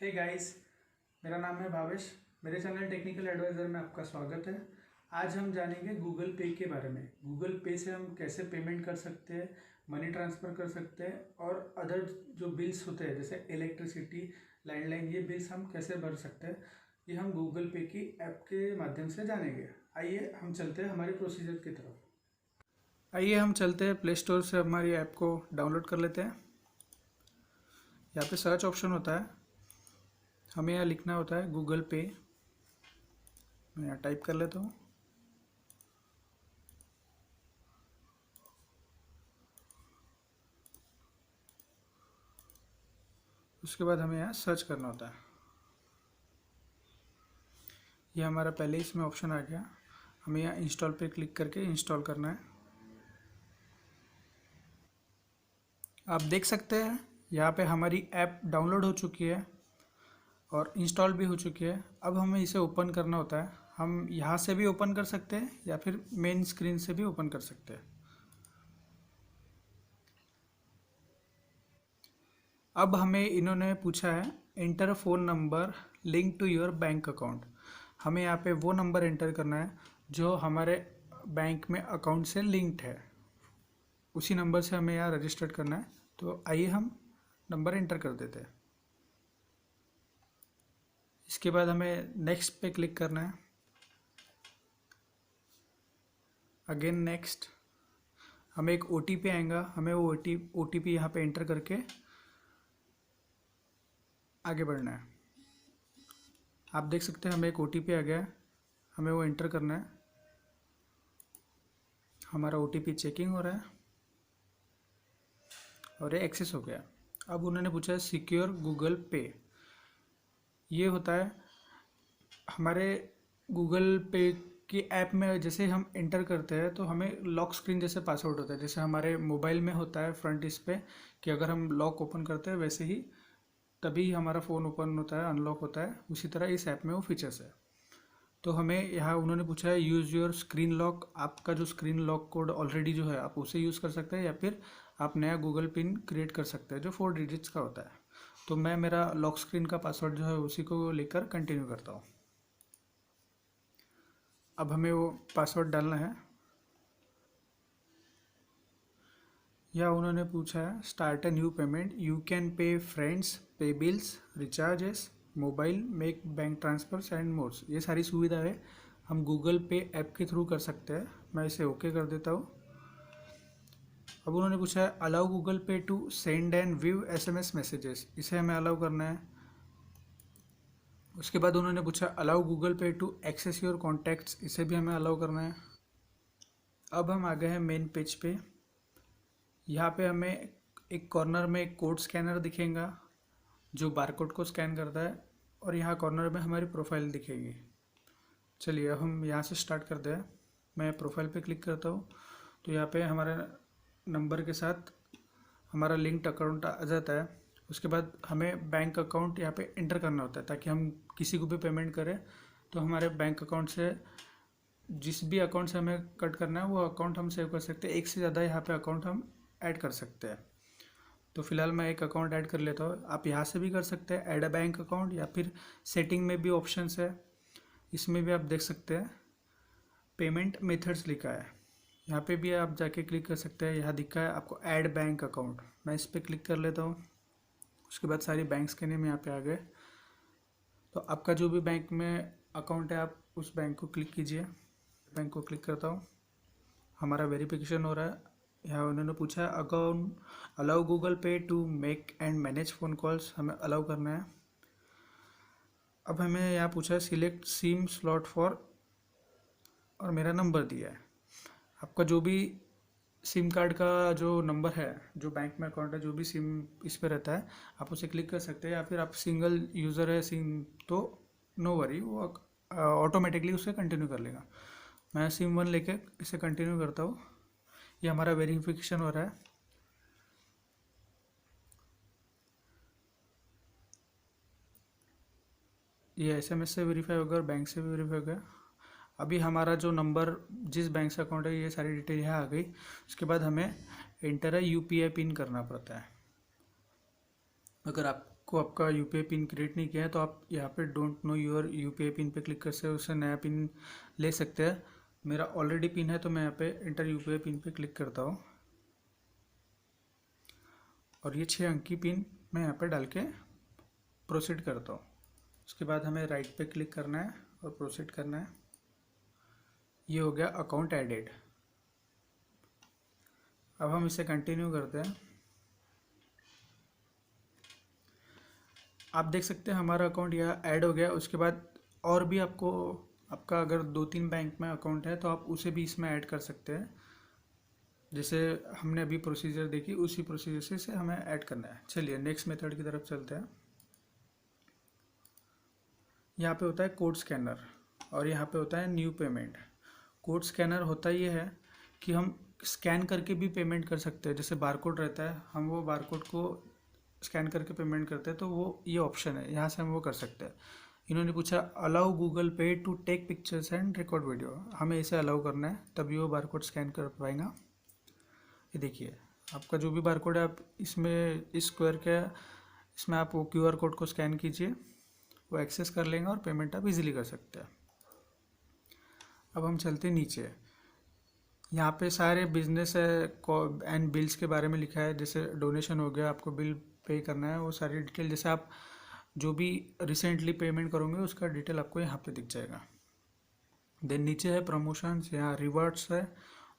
Hey guys, मेरा नाम है भावेश। मेरे चैनल टेक्निकल एडवाइज़र में आपका स्वागत है। आज हम जानेंगे गूगल पे के बारे में। गूगल पे से हम कैसे पेमेंट कर सकते हैं, मनी ट्रांसफ़र कर सकते हैं और अदर जो बिल्स होते हैं जैसे इलेक्ट्रिसिटी, लैंडलाइन, ये बिल्स हम कैसे भर सकते हैं, ये हम गूगल पे की ऐप के माध्यम से जानेंगे। आइए हम चलते हैं हमारे प्रोसीजर की तरफ। आइए हम चलते हैं प्ले स्टोर से हमारी ऐप को डाउनलोड कर लेते हैं। यहाँ पे सर्च ऑप्शन होता है, हमें यहाँ लिखना होता है गूगल पे। मैं यहाँ टाइप कर लेता हूँ। उसके बाद हमें यहाँ सर्च करना होता है। ये हमारा पहले इसमें ऑप्शन आ गया। हमें यहाँ इंस्टॉल पे क्लिक करके इंस्टॉल करना है। आप देख सकते हैं यहाँ पे हमारी ऐप डाउनलोड हो चुकी है और इंस्टॉल भी हो चुकी है। अब हमें इसे ओपन करना होता है। हम यहाँ से भी ओपन कर सकते हैं या फिर मेन स्क्रीन से भी ओपन कर सकते हैं। अब हमें इन्होंने पूछा है enter phone number link to your bank account. हमें यहाँ पे वो नंबर एंटर करना है जो हमारे बैंक में अकाउंट से लिंक्ड है। उसी नंबर से हमें यहाँ रजिस्टर्ड करना है। तो आइए हम नंबर एंटर कर देते हैं। इसके बाद हमें नेक्स्ट पे क्लिक करना है। Again next. हमें एक OTP आएगा, हमें वो OTP यहाँ पे एंटर करके आगे बढ़ना है। आप देख सकते हैं हमें एक OTP आ गया है, हमें वो एंटर करना है। हमारा OTP चेकिंग हो रहा है और ये एक्सेस हो गया। अब उन्होंने पूछा है सिक्योर गूगल पे। ये होता है हमारे गूगल पे की ऐप में जैसे हम एंटर करते हैं तो हमें लॉक स्क्रीन जैसे पासवर्ड होता है, जैसे हमारे मोबाइल में होता है फ्रंट इस पे कि अगर हम लॉक ओपन करते हैं वैसे ही तभी हमारा फ़ोन ओपन होता है, अनलॉक होता है। उसी तरह इस ऐप में वो फीचर्स है। तो हमें यहाँ उन्होंने पूछा है यूज़ योर स्क्रीन लॉक। आपका जो स्क्रीन लॉक कोड ऑलरेडी जो है आप उसे यूज़ कर सकते हैं या फिर आप नया गूगल पिन क्रिएट कर सकते हैं जो 4 डिजिट्स का होता है। तो मैं मेरा लॉक स्क्रीन का पासवर्ड जो है उसी को लेकर कंटिन्यू करता हूँ। अब हमें वो पासवर्ड डालना है। या उन्होंने पूछा है start a new payment, you can pay friends, pay bills, recharges, mobile, make bank transfers and mores. ये सारी सुविधाएं हम गूगल पे ऐप के थ्रू कर सकते हैं। मैं इसे ओके कर देता हूँ। अब उन्होंने पूछा है allow Google Pay to send and view SMS messages. इसे हमें अलाउ करना है। उसके बाद उन्होंने पूछा allow Google Pay to access your contacts. इसे भी हमें अलाउ करना है। अब हम आ गए हैं मेन पेज पे। यहाँ पे हमें एक कॉर्नर में एक कोड स्कैनर दिखेगा जो बारकोड को स्कैन करता है और यहाँ कॉर्नर में हमारी प्रोफाइल दिखेगी। चलिए अब हम यहाँ से स्टार्ट करते हैं। मैं प्रोफाइल पे क्लिक करता हूँ तो यहाँ पे हमारे नंबर के साथ हमारा लिंक्ड अकाउंट आ जाता है। उसके बाद हमें बैंक अकाउंट यहाँ पे एंटर करना होता है ताकि हम किसी को भी पेमेंट करें तो हमारे बैंक अकाउंट से जिस भी अकाउंट से हमें कट करना है वो अकाउंट हम सेव कर सकते हैं। एक से ज़्यादा यहाँ पे अकाउंट हम ऐड कर सकते हैं। तो फिलहाल मैं एक अकाउंट ऐड कर लेता हूँ। आप यहाँ से भी कर सकते हैं ऐड अ बैंक अकाउंट या फिर सेटिंग में भी ऑप्शंस है, इसमें भी आप देख सकते हैं पेमेंट मेथड्स लिखा है। यहाँ पे भी आप जाके क्लिक कर सकते हैं। यहाँ दिखा है आपको ऐड बैंक अकाउंट, मैं इस पर क्लिक कर लेता हूँ। उसके बाद सारी बैंक्स के नेम यहाँ पे आ गए। तो आपका जो भी बैंक में अकाउंट है आप उस बैंक को क्लिक कीजिए। बैंक को क्लिक करता हूँ। हमारा वेरिफिकेशन हो रहा है। यहाँ उन्होंने पूछा है account allow Google Pay to make and manage phone calls, हमें अलाउ करना है। अब हमें यहाँ पूछा है सिलेक्ट सिम स्लॉट फॉर और मेरा नंबर दिया है। आपका जो भी सिम कार्ड का जो नंबर है, जो बैंक में अकाउंट है, जो भी सिम इस पर रहता है आप उसे क्लिक कर सकते हैं। या फिर आप सिंगल यूज़र है सिम तो नो वरी, वो ऑटोमेटिकली उसे कंटिन्यू कर लेगा। मैं सिम 1 लेके इसे कंटिन्यू करता हूँ। ये हमारा वेरिफिकेशन हो रहा है। ये SMS से वेरीफाई होगा और बैंक से भी वेरीफाई होगा। अभी हमारा जो नंबर जिस बैंक से अकाउंट है ये सारी डिटेल यहाँ आ गई। उसके बाद हमें एंटर UPI पिन करना पड़ता है। अगर आप को आपका यूपीआई पिन क्रिएट नहीं किया है तो आप यहाँ पे don't know your UPI pin पे क्लिक कर से उससे नया पिन ले सकते हैं। मेरा ऑलरेडी पिन है तो मैं यहाँ पे इंटर यूपीआई पिन पे क्लिक करता हूँ और ये 6 अंक की पिन मैं यहाँ पे डाल के प्रोसीड करता हूँ। उसके बाद हमें राइट पे क्लिक करना है और प्रोसीड करना है। ये हो गया अकाउंट एडेड। अब हम इसे कंटिन्यू करते हैं। आप देख सकते हैं हमारा अकाउंट यहाँ ऐड हो गया। उसके बाद और भी आपका अगर 2-3 बैंक में अकाउंट है तो आप उसे भी इसमें ऐड कर सकते हैं। जैसे हमने अभी प्रोसीजर देखी उसी प्रोसीजर से हमें ऐड करना है। चलिए नेक्स्ट मेथड की तरफ चलते हैं। यहाँ पे होता है कोड स्कैनर और यहाँ पे होता है न्यू पेमेंट। कोड स्कैनर होता ये है कि हम स्कैन करके भी पेमेंट कर सकते हैं। जैसे बारकोड रहता है, हम वो बारकोड को स्कैन करके पेमेंट करते हैं तो वो ये ऑप्शन है, यहाँ से हम वो कर सकते हैं। इन्होंने पूछा allow Google Pay to take pictures and record video. हमें इसे अलाउ करना है तभी वो बारकोड स्कैन कर पाएगा। ये देखिए आपका जो भी बारकोड है आप इसमें इस स्क्वायर के इसमें आप वो क्यूआर कोड को स्कैन कीजिए, वो एक्सेस कर लेंगे और पेमेंट आप इजीली कर सकते हैं। अब हम चलते हैं नीचे। यहाँ पे सारे बिजनेस एंड बिल्स के बारे में लिखा है। जैसे डोनेशन हो गया, आपको बिल पे करना है, वो सारी डिटेल जैसे आप जो भी रिसेंटली पेमेंट करोगे उसका डिटेल आपको यहाँ पे दिख जाएगा। देन नीचे है प्रमोशंस, यहाँ रिवॉर्ड्स है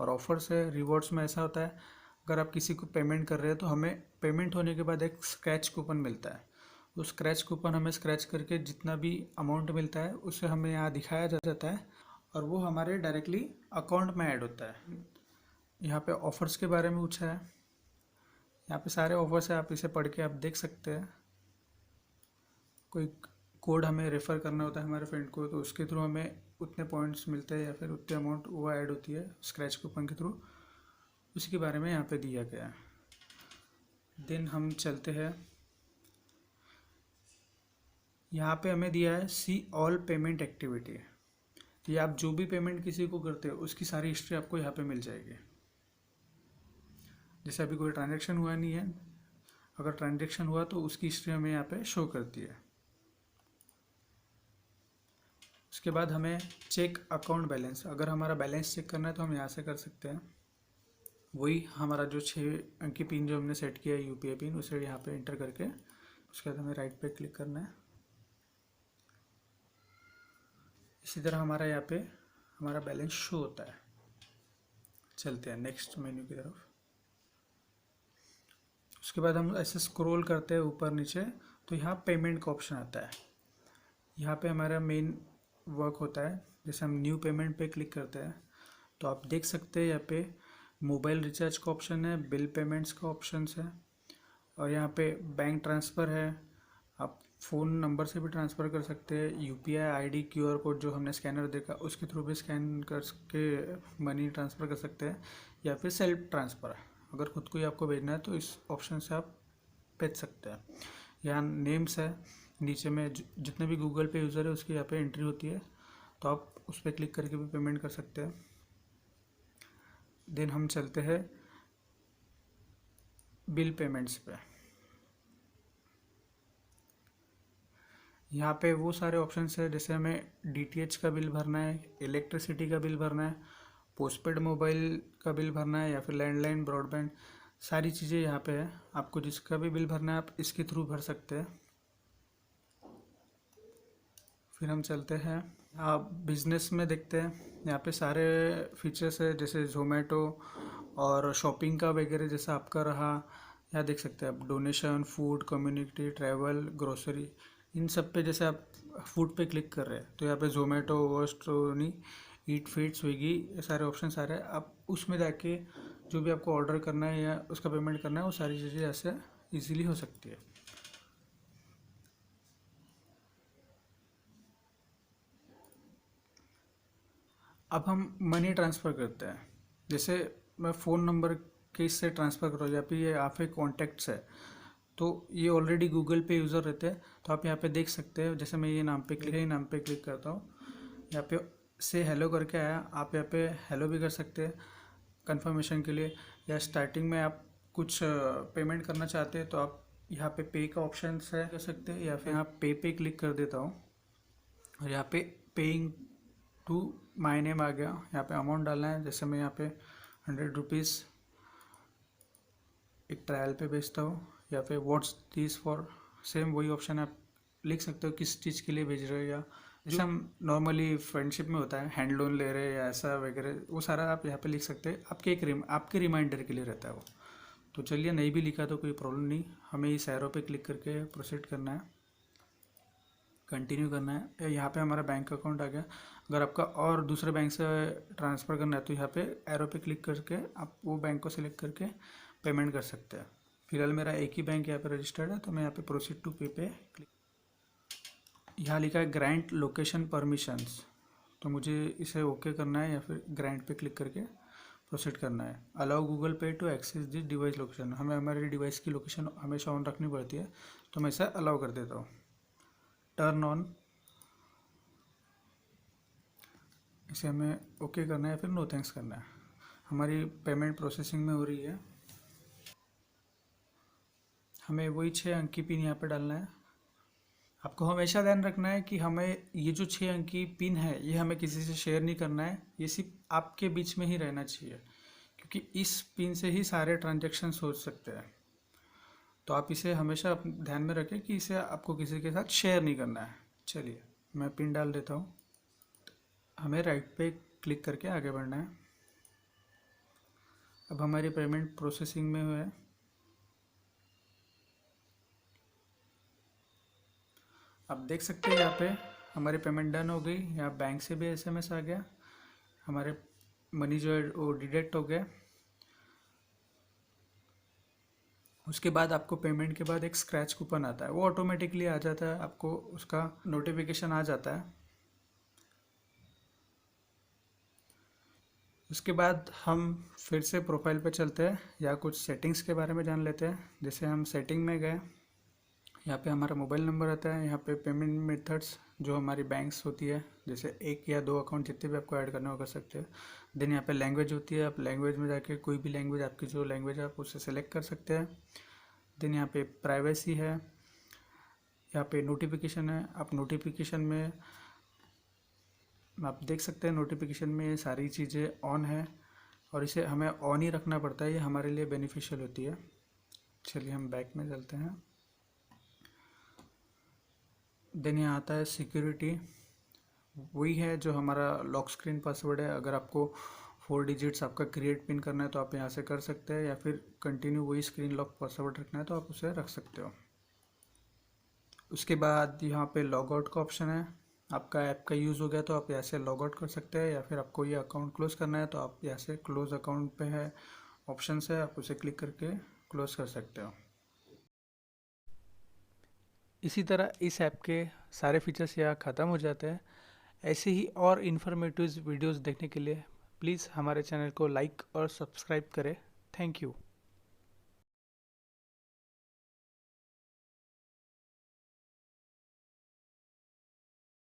और ऑफर्स है। रिवॉर्ड्स में ऐसा होता है अगर आप किसी को पेमेंट कर रहे हैं तो हमें पेमेंट होने के बाद एक स्क्रैच कूपन मिलता है। उस स्क्रैच कूपन हमें स्क्रैच करके जितना भी अमाउंट मिलता है उसे हमें यहाँ दिखाया जाता है और वो हमारे डायरेक्टली अकाउंट में ऐड होता है। यहाँ पे ऑफ़र्स के बारे में पूछा है। यहाँ पे सारे ऑफर्स है, आप इसे पढ़ के आप देख सकते हैं। कोई कोड हमें रेफ़र करना होता है हमारे फ्रेंड को तो उसके थ्रू हमें उतने पॉइंट्स मिलते हैं या फिर उतने अमाउंट वो ऐड होती है स्क्रैच कूपन के थ्रू, उसी के बारे में यहाँ पे दिया गया है। देन हम चलते हैं। यहाँ पे हमें दिया है सी ऑल पेमेंट एक्टिविटी। ये आप जो भी पेमेंट किसी को करते हो उसकी सारी हिस्ट्री आपको यहाँ पे मिल जाएगी। जैसे अभी कोई ट्रांजैक्शन हुआ नहीं है, अगर ट्रांजैक्शन हुआ तो उसकी हिस्ट्री हमें यहाँ पे शो करती है। उसके बाद हमें चेक अकाउंट बैलेंस, अगर हमारा बैलेंस चेक करना है तो हम यहाँ से कर सकते हैं। वही हमारा जो 6 अंक की पिन जो हमने सेट किया है यूपीआई पिन, उसे यहाँ पे एंटर करके उसके बाद हमें राइट पे क्लिक करना है। इसी तरह हमारा यहाँ पे हमारा बैलेंस शो होता है। चलते हैं नेक्स्ट मेन्यू की तरफ। उसके बाद हम ऐसे स्क्रॉल करते हैं ऊपर नीचे तो यहाँ पेमेंट का ऑप्शन आता है। यहाँ पे हमारा मेन वर्क होता है। जैसे हम न्यू पेमेंट पे क्लिक करते हैं तो आप देख सकते हैं यहाँ पे मोबाइल रिचार्ज का ऑप्शन है, बिल पेमेंट्स का ऑप्शन है और यहाँ पे बैंक ट्रांसफ़र है। आप फ़ोन नंबर से भी ट्रांसफ़र कर सकते हैं। यूपीआई आईडी क्यूआर कोड जो हमने स्कैनर देखा उसके थ्रू भी स्कैन करके मनी ट्रांसफ़र कर सकते हैं या फिर सेल्फ ट्रांसफ़र। अगर खुद को ही आपको भेजना है तो इस ऑप्शन से आप भेज सकते हैं। यहाँ नेम्स है, नीचे में जितने भी गूगल पे यूज़र है उसकी यहाँ पे एंट्री होती है तो आप उस पर क्लिक करके भी पेमेंट कर सकते हैं। देन हम चलते हैं बिल पेमेंट्स पे। यहाँ पे वो सारे ऑप्शंस है जैसे हमें डीटीएच का बिल भरना है, इलेक्ट्रिसिटी का बिल भरना है, पोस्टपेड मोबाइल का बिल भरना है या फिर लैंडलाइन ब्रॉडबैंड, सारी चीज़ें यहाँ पे है। आपको जिसका भी बिल भरना है आप इसके थ्रू भर सकते हैं। फिर हम चलते हैं आप बिजनेस में देखते हैं। यहाँ पे सारे फीचर्स है जैसे जोमेटो और शॉपिंग का वगैरह जैसा आपका रहा। यहाँ देख सकते हैं आप donation, food, community, travel, grocery, इन सब पे जैसे आप फूड पे क्लिक कर रहे हैं तो यहाँ पे जोमेटो, वर्स्टोनी, ईट फीट, स्विगी, ये सारे ऑप्शन आ रहे हैं। आप उसमें जाके जो भी आपको ऑर्डर करना है या उसका पेमेंट करना है वो सारी चीज़ें ऐसे ईजिली हो सकती है। अब हम मनी ट्रांसफ़र करते हैं। जैसे मैं फ़ोन नंबर के इससे ट्रांसफ़र कर रहा हूँ या फिर ये आपके कॉन्टैक्ट्स है तो ये ऑलरेडी गूगल पे यूज़र रहते हैं तो आप यहाँ पे देख सकते हैं। जैसे मैं ये नाम पे क्लिक करता हूँ, यहाँ पे से हेलो करके आया, आप यहाँ पे हेलो भी कर सकते हैं कंफर्मेशन के लिए। या स्टार्टिंग में आप कुछ पेमेंट करना चाहते हैं तो आप यहाँ पे पे का ऑप्शन है कर सकते हैं, या फिर यहाँ पे क्लिक कर देता हूँ और यहाँ पे पेइंग टू माय नेम आ गया। यहाँ पे अमाउंट डालना है, जैसे मैं यहाँ पे 100 रुपीज़ एक ट्रायल पे भेजता हूँ, या फिर व्हाट्स दिस फॉर, सेम वही ऑप्शन आप लिख सकते हो किस चीज़ के लिए भेज रहे हो, या जैसे हम नॉर्मली फ्रेंडशिप में होता है हैंड लोन ले रहे हैं या ऐसा वगैरह, वो सारा आप यहाँ पे लिख सकते हैं। आपके रिमाइंडर के लिए रहता है वो। तो चलिए, नहीं भी लिखा तो कोई प्रॉब्लम नहीं, हमें इस एरो पे क्लिक करके प्रोसीड करना है, कंटिन्यू करना है। यहाँ पे हमारा बैंक अकाउंट आ गया। अगर आपका और दूसरे बैंक से ट्रांसफ़र करना है तो यहाँ पे एरो पे क्लिक करके आप वो बैंक को सिलेक्ट करके पेमेंट कर सकते हैं। फिलहाल मेरा एक ही बैंक यहाँ पे रजिस्टर्ड है, तो मैं यहाँ पे प्रोसीड टू पे क्लिक, यहाँ लिखा है ग्रांट लोकेशन परमिशंस, तो मुझे इसे ओके करना है या फिर ग्रांट पे क्लिक करके प्रोसीड करना है। Allow Google Pay to access this device location, हमें हमारे डिवाइस की लोकेशन हमेशा ऑन रखनी पड़ती है, तो मैं इसे अलाउ कर देता हूँ। टर्न ऑन, इसे हमें ओके करना है या फिर नो थैंक्स करना है। हमारी पेमेंट प्रोसेसिंग में हो रही है। हमें वही 6 अंक की पिन यहाँ पे डालना है। आपको हमेशा ध्यान रखना है कि हमें ये जो 6 अंक की पिन है ये हमें किसी से शेयर नहीं करना है, ये सिर्फ आपके बीच में ही रहना चाहिए, क्योंकि इस पिन से ही सारे ट्रांजेक्शन हो सकते हैं। तो आप इसे हमेशा ध्यान में रखें कि इसे आपको किसी के साथ शेयर नहीं करना है। चलिए, मैं पिन डाल देता हूँ। हमें राइट पे क्लिक करके आगे बढ़ना है। अब हमारी पेमेंट प्रोसेसिंग में है। आप देख सकते हैं यहाँ पे हमारी पेमेंट डन हो गई। यहाँ बैंक से भी एसएमएस आ गया, हमारे मनी जो है वो डिडक्ट हो गया। उसके बाद आपको पेमेंट के बाद एक स्क्रैच कूपन आता है, वो ऑटोमेटिकली आ जाता है, आपको उसका नोटिफिकेशन आ जाता है। उसके बाद हम फिर से प्रोफाइल पे चलते हैं या कुछ सेटिंग्स के बारे में जान लेते हैं। जैसे हम सेटिंग में गए, यहाँ पे हमारा मोबाइल नंबर आता है, यहाँ पे पेमेंट मेथड्स जो हमारी बैंक्स होती है, जैसे 1 या 2 अकाउंट जितने भी आपको ऐड करना हो कर सकते हैं। देन यहाँ पे लैंग्वेज होती है, आप लैंग्वेज में जाके कोई भी लैंग्वेज, आपकी जो लैंग्वेज है आप उसे सेलेक्ट कर सकते हैं। देन यहाँ पे प्राइवेसी है, यहाँ पे नोटिफिकेशन है। आप नोटिफिकेशन में आप देख सकते हैं नोटिफिकेशन में ये सारी चीज़ें ऑन है, और इसे हमें ऑन ही रखना पड़ता है, ये हमारे लिए बेनिफिशियल होती है। चलिए हम बैक में चलते हैं। देन यहाँ आता है सिक्योरिटी, वही है जो हमारा लॉक स्क्रीन पासवर्ड है। अगर आपको 4 डिजिट्स आपका क्रिएट पिन करना है तो आप यहाँ से कर सकते हैं, या फिर कंटिन्यू वही स्क्रीन लॉक पासवर्ड रखना है तो आप उसे रख सकते हो। उसके बाद यहाँ पे लॉग आउट का ऑप्शन है। आपका ऐप का यूज़ हो गया तो आप यहाँ से लॉग आउट कर सकते हैं, या फिर आपको ये अकाउंट क्लोज करना है तो आप यहाँ से क्लोज अकाउंट पे है ऑप्शन है, आप उसे क्लिक करके क्लोज कर सकते हो। इसी तरह इस ऐप के सारे फीचर्स यहाँ ख़त्म हो जाते हैं। ऐसे ही और इन्फॉर्मेटिव वीडियोस देखने के लिए प्लीज़ हमारे चैनल को लाइक और सब्सक्राइब करें। Thank you.